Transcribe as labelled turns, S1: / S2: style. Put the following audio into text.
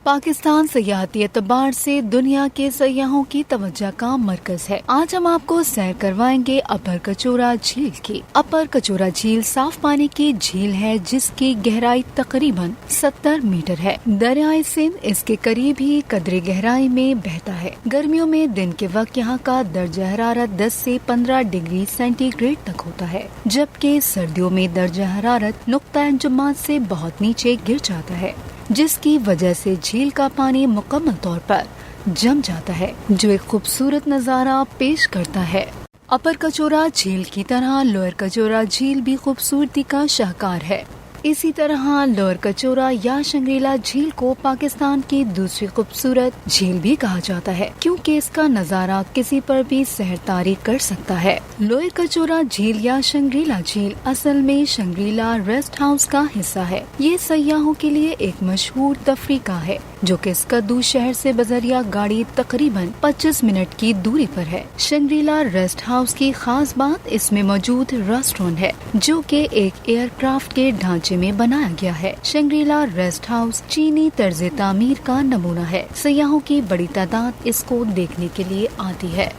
S1: پاکستان سیاحتی اعتبار سے دنیا کے سیاحوں کی توجہ کا مرکز ہے۔ آج ہم آپ کو سیر کروائیں گے اپر کچورا جھیل کی۔ اپر کچورا جھیل صاف پانی کی جھیل ہے جس کی گہرائی تقریباً 70 میٹر ہے۔ دریائے سندھ اس کے قریب ہی قدرے گہرائی میں بہتا ہے۔ گرمیوں میں دن کے وقت یہاں کا درجہ حرارت 10 سے 15 ڈگری سینٹی گریڈ تک ہوتا ہے، جبکہ سردیوں میں درجہ حرارت نقطہ انجماد سے بہت نیچے گر جاتا ہے، جس کی وجہ سے جھیل کا پانی مکمل طور پر جم جاتا ہے، جو ایک خوبصورت نظارہ پیش کرتا ہے۔ اپر کچورا جھیل کی طرح لوئر کچورا جھیل بھی خوبصورتی کا شاہکار ہے۔ اسی طرح لوئر کچورا یا شنگریلا جھیل کو پاکستان کی دوسری خوبصورت جھیل بھی کہا جاتا ہے، کیونکہ اس کا نظارہ کسی پر بھی سحر طاری کر سکتا ہے۔ لوئر کچورا جھیل یا شنگریلا جھیل اصل میں شنگریلا ریسٹ ہاؤس کا حصہ ہے۔ یہ سیاحوں کے لیے ایک مشہور تفریح گاہ ہے جو کہ اسکدو شہر سے بذریعہ گاڑی تقریباً 25 منٹ کی دوری پر ہے۔ شنگریلا ریسٹ ہاؤس کی خاص بات اس میں موجود ریسٹورینٹ ہے، جو کہ ایک ایئر کرافٹ کے ڈھانچے میں بنایا گیا ہے۔ شنگریلا ریسٹ ہاؤس چینی طرز تعمیر کا نمونہ ہے۔ سیاحوں کی بڑی تعداد اس کو دیکھنے کے لیے آتی ہے۔